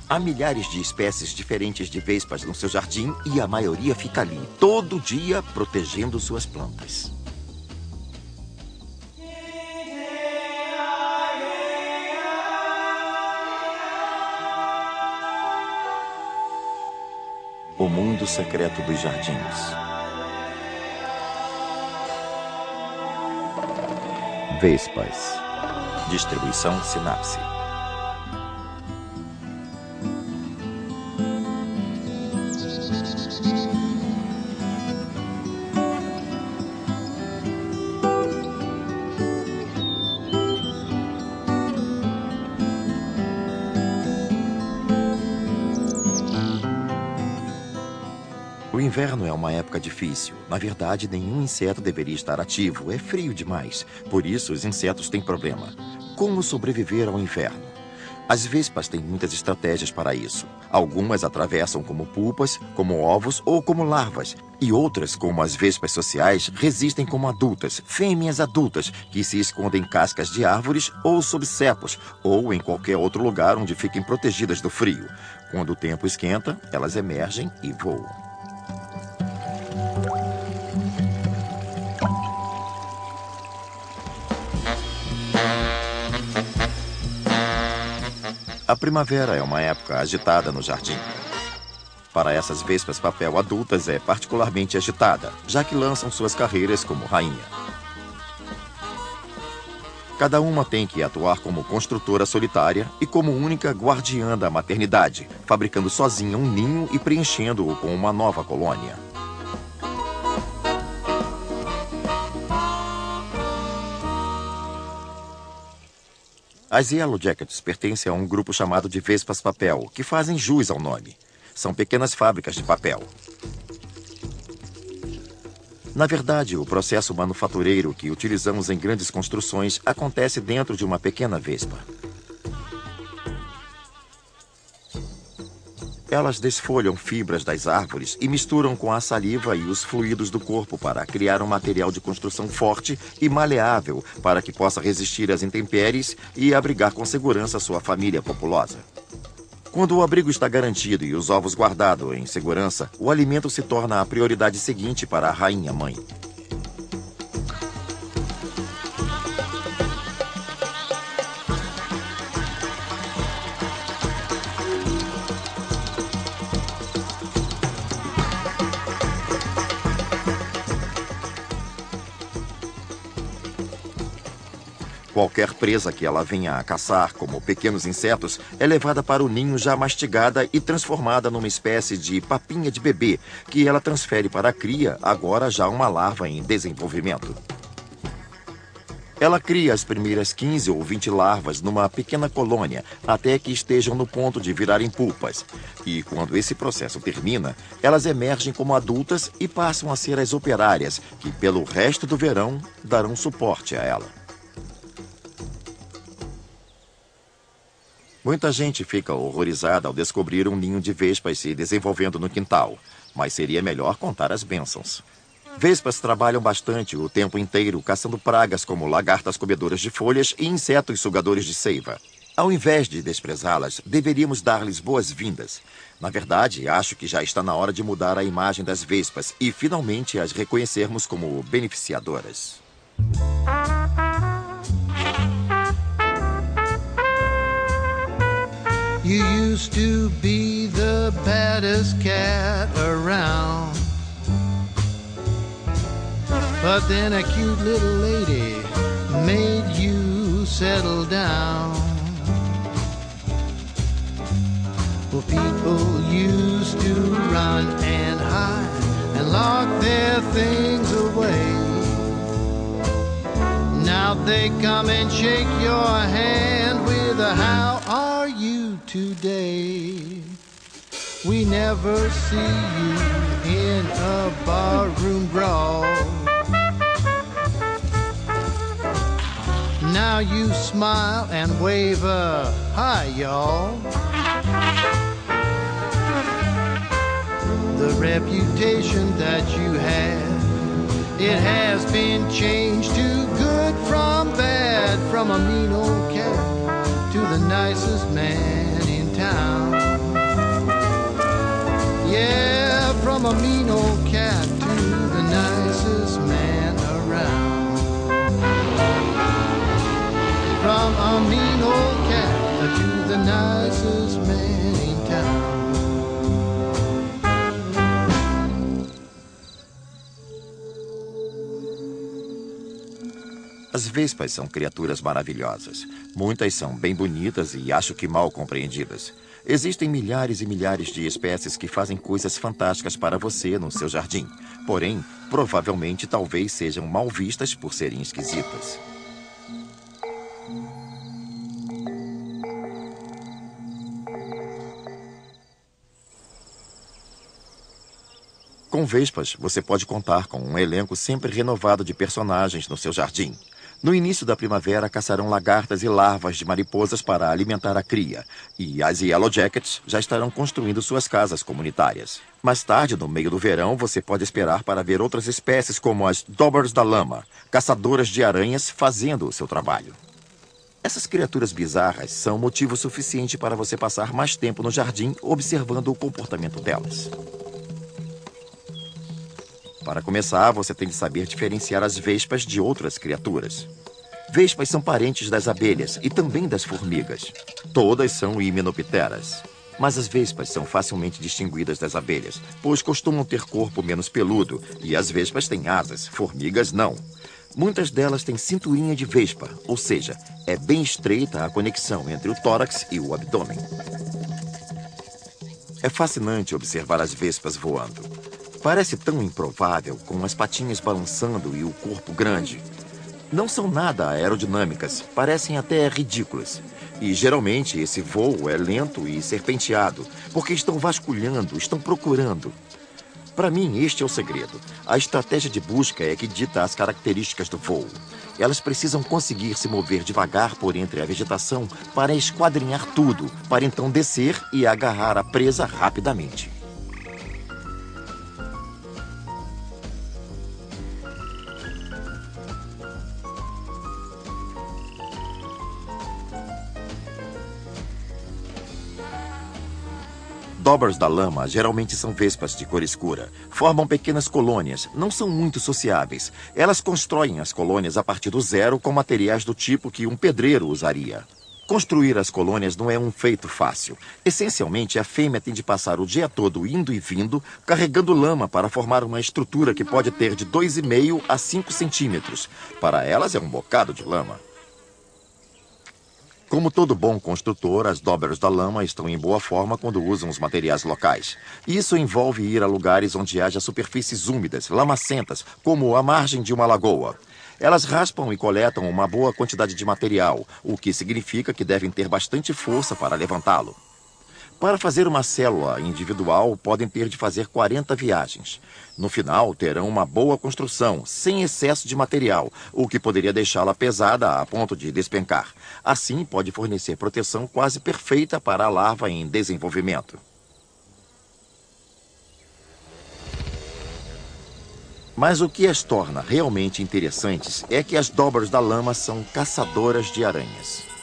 Há milhares de espécies diferentes de vespas no seu jardim e a maioria fica ali, todo dia, protegendo suas plantas. O mundo secreto dos jardins. Vespas. Distribuição Sinapse. O inverno é uma época difícil. Na verdade, nenhum inseto deveria estar ativo. É frio demais. Por isso, os insetos têm problema. Como sobreviver ao inverno? As vespas têm muitas estratégias para isso. Algumas atravessam como pupas, como ovos ou como larvas. E outras, como as vespas sociais, resistem como adultas, fêmeas adultas, que se escondem em cascas de árvores ou sob cepos, ou em qualquer outro lugar onde fiquem protegidas do frio. Quando o tempo esquenta, elas emergem e voam. A primavera é uma época agitada no jardim. Para essas vespas papel adultas é particularmente agitada, já que lançam suas carreiras como rainha. Cada uma tem que atuar como construtora solitária e como única guardiã da maternidade, fabricando sozinha um ninho e preenchendo-o com uma nova colônia. As Yellow Jackets pertencem a um grupo chamado de vespas papel, que fazem jus ao nome. São pequenas fábricas de papel. Na verdade, o processo manufatureiro que utilizamos em grandes construções acontece dentro de uma pequena vespa. Elas desfolham fibras das árvores e misturam com a saliva e os fluidos do corpo para criar um material de construção forte e maleável para que possa resistir às intempéries e abrigar com segurança sua família populosa. Quando o abrigo está garantido e os ovos guardados em segurança, o alimento se torna a prioridade seguinte para a rainha-mãe. Qualquer presa que ela venha a caçar, como pequenos insetos, é levada para o ninho já mastigada e transformada numa espécie de papinha de bebê, que ela transfere para a cria, agora já uma larva em desenvolvimento. Ela cria as primeiras 15 ou 20 larvas numa pequena colônia, até que estejam no ponto de virarem pupas. E quando esse processo termina, elas emergem como adultas e passam a ser as operárias, que pelo resto do verão darão suporte a ela. Muita gente fica horrorizada ao descobrir um ninho de vespas se desenvolvendo no quintal, mas seria melhor contar as bênçãos. Vespas trabalham bastante o tempo inteiro caçando pragas como lagartas comedoras de folhas e insetos sugadores de seiva. Ao invés de desprezá-las, deveríamos dar-lhes boas-vindas. Na verdade, acho que já está na hora de mudar a imagem das vespas e finalmente as reconhecermos como beneficiadoras. You used to be the baddest cat around, but then a cute little lady made you settle down. Well, people used to run and hide and lock their things away. Now they come and shake your hand with a "How are you today?" We never see you in a barroom brawl. Now you smile and wave a "Hi, y'all." The reputation that you had, it has been changed to good from bad, from a mean old cat to the nicest man in town. Yeah, from a mean old cat to the nicest man around. From a mean old cat to the nicest man in town. As vespas são criaturas maravilhosas. Muitas são bem bonitas e acho que mal compreendidas. Existem milhares e milhares de espécies que fazem coisas fantásticas para você no seu jardim. Porém, provavelmente talvez sejam mal vistas por serem esquisitas. Com vespas, você pode contar com um elenco sempre renovado de personagens no seu jardim. No início da primavera, caçarão lagartas e larvas de mariposas para alimentar a cria. E as Yellow Jackets já estarão construindo suas casas comunitárias. Mais tarde, no meio do verão, você pode esperar para ver outras espécies como as Daubers da lama, caçadoras de aranhas, fazendo o seu trabalho. Essas criaturas bizarras são motivo suficiente para você passar mais tempo no jardim observando o comportamento delas. Para começar, você tem de saber diferenciar as vespas de outras criaturas. Vespas são parentes das abelhas e também das formigas. Todas são himenopteras. Mas as vespas são facilmente distinguidas das abelhas, pois costumam ter corpo menos peludo, e as vespas têm asas, formigas não. Muitas delas têm cinturinha de vespa, ou seja, é bem estreita a conexão entre o tórax e o abdômen. É fascinante observar as vespas voando. Parece tão improvável, com as patinhas balançando e o corpo grande. Não são nada aerodinâmicas, parecem até ridículas. E geralmente esse voo é lento e serpenteado, porque estão vasculhando, estão procurando. Para mim, este é o segredo. A estratégia de busca é que dita as características do voo. Elas precisam conseguir se mover devagar por entre a vegetação para esquadrinhar tudo, para então descer e agarrar a presa rapidamente. Daubers da lama geralmente são vespas de cor escura. Formam pequenas colônias, não são muito sociáveis. Elas constroem as colônias a partir do zero com materiais do tipo que um pedreiro usaria. Construir as colônias não é um feito fácil. Essencialmente, a fêmea tem de passar o dia todo indo e vindo, carregando lama para formar uma estrutura que pode ter de 2,5 a 5 centímetros. Para elas é um bocado de lama. Como todo bom construtor, as Daubers da lama estão em boa forma quando usam os materiais locais. Isso envolve ir a lugares onde haja superfícies úmidas, lamacentas, como a margem de uma lagoa. Elas raspam e coletam uma boa quantidade de material, o que significa que devem ter bastante força para levantá-lo. Para fazer uma célula individual, podem ter de fazer 40 viagens. No final, terão uma boa construção, sem excesso de material, o que poderia deixá-la pesada a ponto de despencar. Assim, pode fornecer proteção quase perfeita para a larva em desenvolvimento. Mas o que as torna realmente interessantes é que as Daubers da lama são caçadoras de aranhas.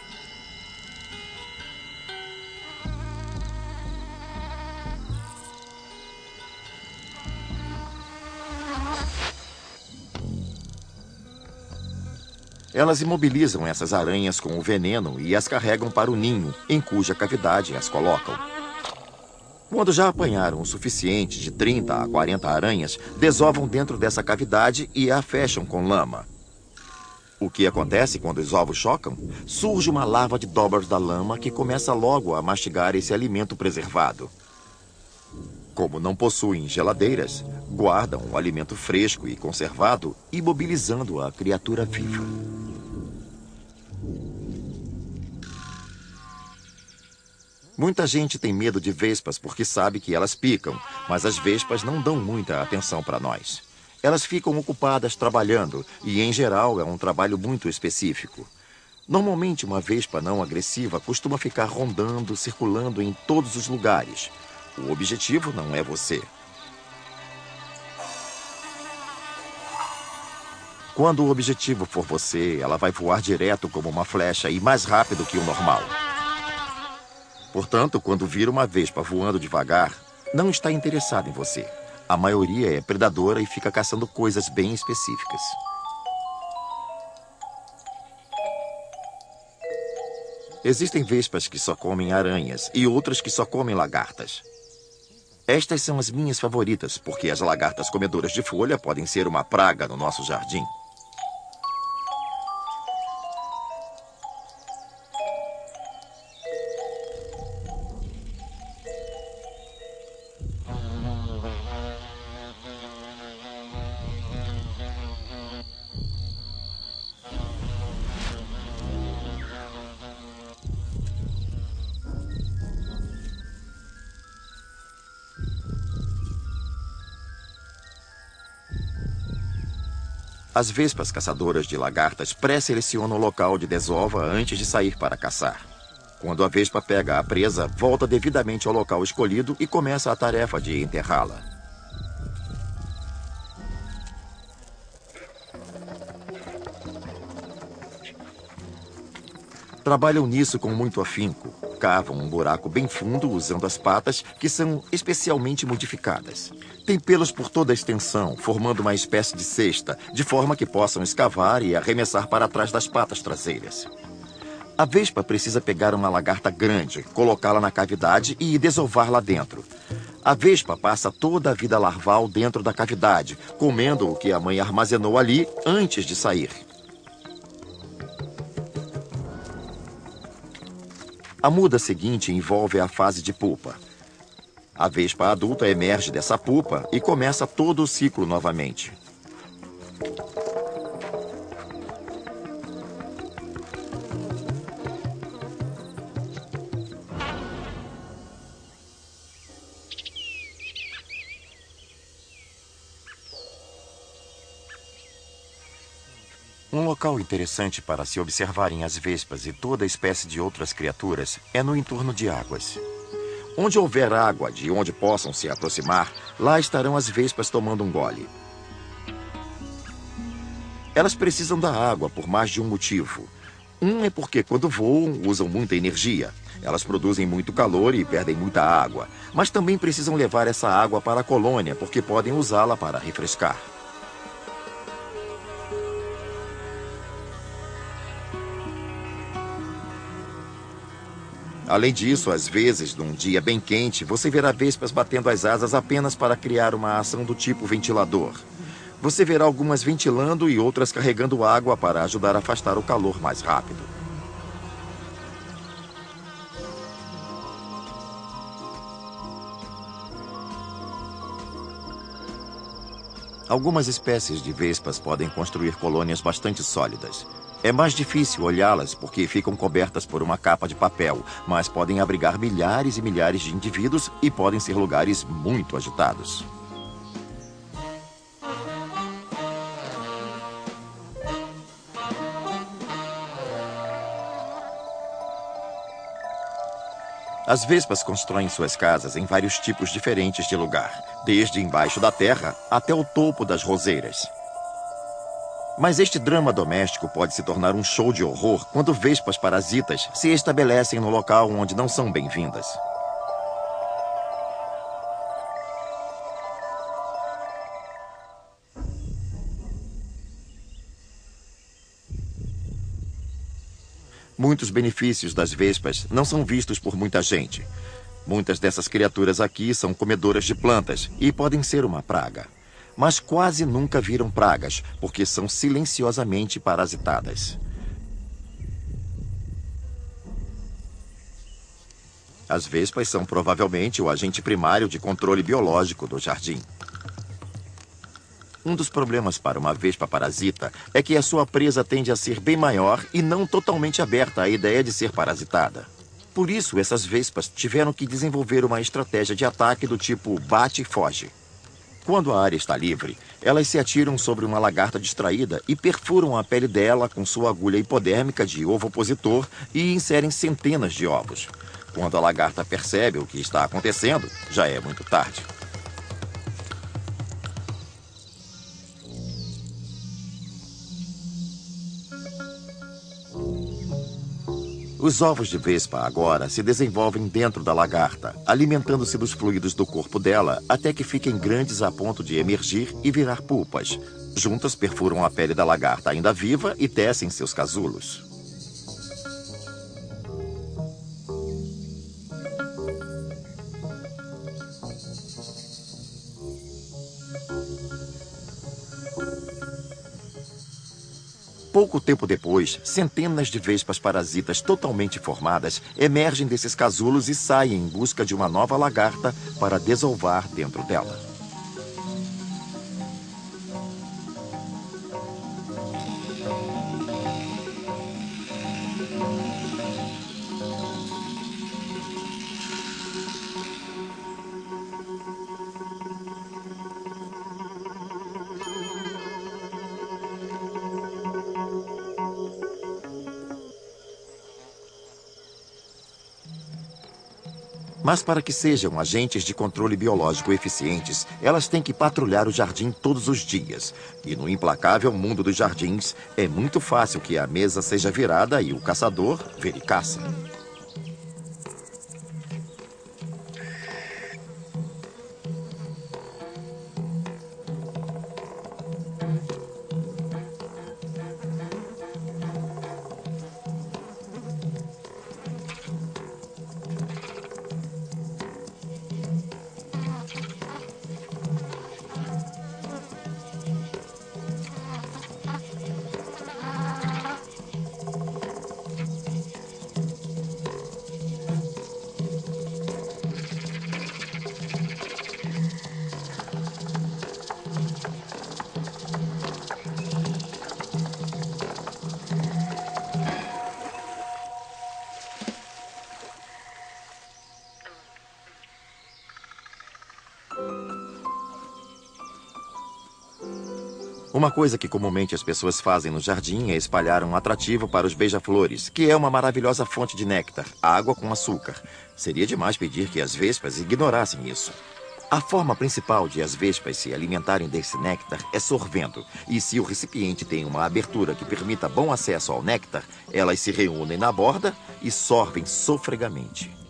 Elas imobilizam essas aranhas com o veneno e as carregam para o ninho, em cuja cavidade as colocam. Quando já apanharam o suficiente de 30 a 40 aranhas, desovam dentro dessa cavidade e a fecham com lama. O que acontece quando os ovos chocam? Surge uma larva de Daubers da lama que começa logo a mastigar esse alimento preservado. Como não possuem geladeiras, guardam o alimento fresco e conservado, imobilizando a criatura viva. Muita gente tem medo de vespas porque sabe que elas picam, mas as vespas não dão muita atenção para nós. Elas ficam ocupadas trabalhando e, em geral, é um trabalho muito específico. Normalmente, uma vespa não agressiva costuma ficar rondando, circulando em todos os lugares. O objetivo não é você. Quando o objetivo for você, ela vai voar direto como uma flecha e mais rápido que o normal. Portanto, quando vir uma vespa voando devagar, não está interessada em você. A maioria é predadora e fica caçando coisas bem específicas. Existem vespas que só comem aranhas e outras que só comem lagartas. Estas são as minhas favoritas, porque as lagartas comedoras de folha podem ser uma praga no nosso jardim. As vespas caçadoras de lagartas pré-selecionam o local de desova antes de sair para caçar. Quando a vespa pega a presa, volta devidamente ao local escolhido e começa a tarefa de enterrá-la. Trabalham nisso com muito afinco. Cavam um buraco bem fundo usando as patas, que são especialmente modificadas. Tem pelos por toda a extensão, formando uma espécie de cesta, de forma que possam escavar e arremessar para trás das patas traseiras. A vespa precisa pegar uma lagarta grande, colocá-la na cavidade e desovar lá dentro. A vespa passa toda a vida larval dentro da cavidade, comendo o que a mãe armazenou ali antes de sair. A muda seguinte envolve a fase de pupa. A vespa adulta emerge dessa pupa e começa todo o ciclo novamente. Um local interessante para se observarem as vespas e toda espécie de outras criaturas é no entorno de águas. Onde houver água de onde possam se aproximar, lá estarão as vespas tomando um gole. Elas precisam da água por mais de um motivo. Um é porque quando voam, usam muita energia. Elas produzem muito calor e perdem muita água. Mas também precisam levar essa água para a colônia, porque podem usá-la para refrescar. Além disso, às vezes, num dia bem quente, você verá vespas batendo as asas apenas para criar uma ação do tipo ventilador. Você verá algumas ventilando e outras carregando água para ajudar a afastar o calor mais rápido. Algumas espécies de vespas podem construir colônias bastante sólidas. É mais difícil olhá-las porque ficam cobertas por uma capa de papel, mas podem abrigar milhares e milhares de indivíduos e podem ser lugares muito agitados. As vespas constroem suas casas em vários tipos diferentes de lugar, desde embaixo da terra até o topo das roseiras. Mas este drama doméstico pode se tornar um show de horror quando vespas parasitas se estabelecem no local onde não são bem-vindas. Muitos benefícios das vespas não são vistos por muita gente. Muitas dessas criaturas aqui são comedoras de plantas e podem ser uma praga. Mas quase nunca viram pragas, porque são silenciosamente parasitadas. As vespas são provavelmente o agente primário de controle biológico do jardim. Um dos problemas para uma vespa parasita é que a sua presa tende a ser bem maior e não totalmente aberta à ideia de ser parasitada. Por isso, essas vespas tiveram que desenvolver uma estratégia de ataque do tipo bate e foge. Quando a área está livre, elas se atiram sobre uma lagarta distraída e perfuram a pele dela com sua agulha hipodérmica de ovopositor e inserem centenas de ovos. Quando a lagarta percebe o que está acontecendo, já é muito tarde. Os ovos de vespa agora se desenvolvem dentro da lagarta, alimentando-se dos fluidos do corpo dela até que fiquem grandes a ponto de emergir e virar pulpas. Juntas perfuram a pele da lagarta ainda viva e tecem seus casulos. Pouco tempo depois, centenas de vespas parasitas totalmente formadas emergem desses casulos e saem em busca de uma nova lagarta para desovar dentro dela. Mas para que sejam agentes de controle biológico eficientes, elas têm que patrulhar o jardim todos os dias. E no implacável mundo dos jardins, é muito fácil que a mesa seja virada e o caçador vericaça. Uma coisa que comumente as pessoas fazem no jardim é espalhar um atrativo para os beija-flores, que é uma maravilhosa fonte de néctar, água com açúcar. Seria demais pedir que as vespas ignorassem isso. A forma principal de as vespas se alimentarem desse néctar é sorvendo, e se o recipiente tem uma abertura que permita bom acesso ao néctar, elas se reúnem na borda e sorvem sofregamente.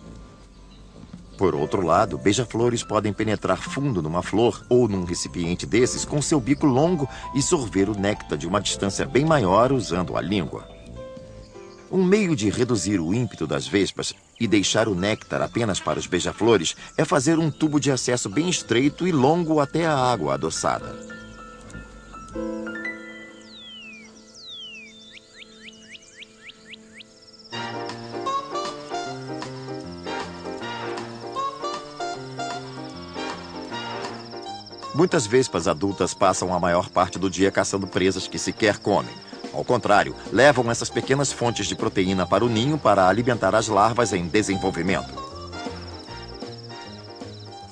Por outro lado, beija-flores podem penetrar fundo numa flor ou num recipiente desses com seu bico longo e sorver o néctar de uma distância bem maior usando a língua. Um meio de reduzir o ímpeto das vespas e deixar o néctar apenas para os beija-flores é fazer um tubo de acesso bem estreito e longo até a água adoçada. Muitas vespas adultas passam a maior parte do dia caçando presas que sequer comem. Ao contrário, levam essas pequenas fontes de proteína para o ninho para alimentar as larvas em desenvolvimento.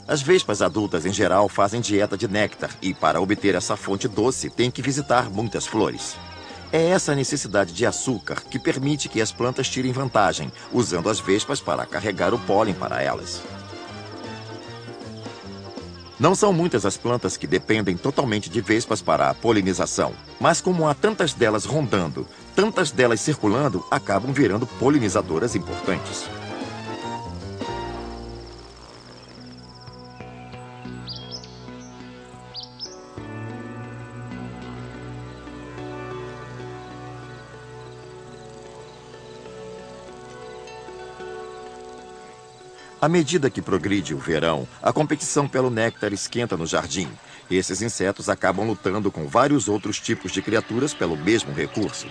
As vespas adultas, em geral, fazem dieta de néctar e, para obter essa fonte doce, têm que visitar muitas flores. É essa necessidade de açúcar que permite que as plantas tirem vantagem, usando as vespas para carregar o pólen para elas. Não são muitas as plantas que dependem totalmente de vespas para a polinização, mas como há tantas delas rondando, tantas delas circulando, acabam virando polinizadoras importantes. À medida que progride o verão, a competição pelo néctar esquenta no jardim. Esses insetos acabam lutando com vários outros tipos de criaturas pelo mesmo recurso.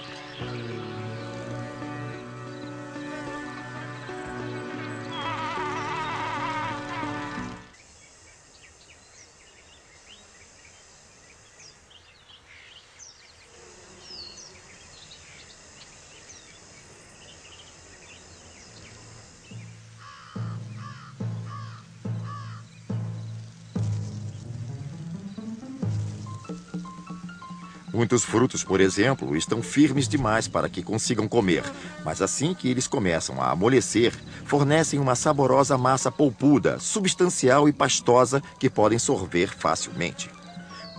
Muitos frutos, por exemplo, estão firmes demais para que consigam comer, mas assim que eles começam a amolecer, fornecem uma saborosa massa polpuda, substancial e pastosa que podem sorver facilmente.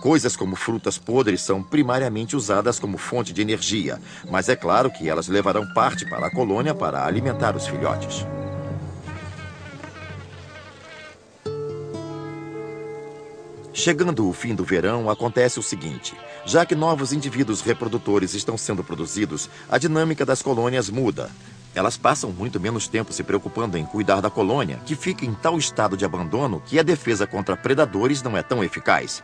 Coisas como frutas podres são primariamente usadas como fonte de energia, mas é claro que elas levarão parte para a colônia para alimentar os filhotes. Chegando o fim do verão, acontece o seguinte: já que novos indivíduos reprodutores estão sendo produzidos, a dinâmica das colônias muda. Elas passam muito menos tempo se preocupando em cuidar da colônia, que fica em tal estado de abandono que a defesa contra predadores não é tão eficaz.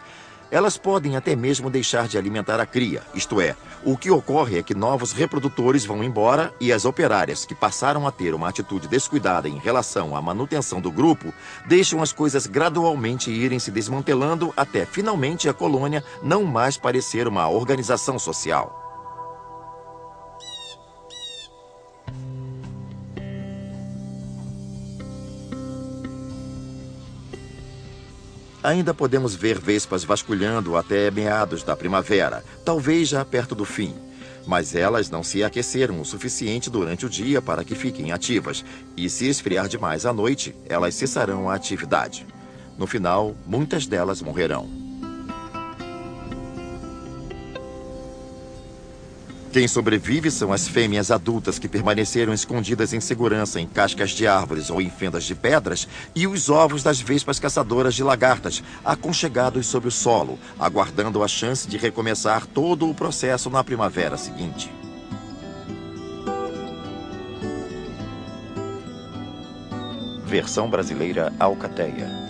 Elas podem até mesmo deixar de alimentar a cria, isto é, o que ocorre é que novos reprodutores vão embora e as operárias, que passaram a ter uma atitude descuidada em relação à manutenção do grupo, deixam as coisas gradualmente irem se desmantelando até finalmente a colônia não mais parecer uma organização social. Ainda podemos ver vespas vasculhando até meados da primavera, talvez já perto do fim. Mas elas não se aqueceram o suficiente durante o dia para que fiquem ativas, e se esfriar demais à noite, elas cessarão a atividade. No final, muitas delas morrerão. Quem sobrevive são as fêmeas adultas que permaneceram escondidas em segurança em cascas de árvores ou em fendas de pedras e os ovos das vespas caçadoras de lagartas, aconchegados sob o solo, aguardando a chance de recomeçar todo o processo na primavera seguinte. Versão brasileira Alcateia.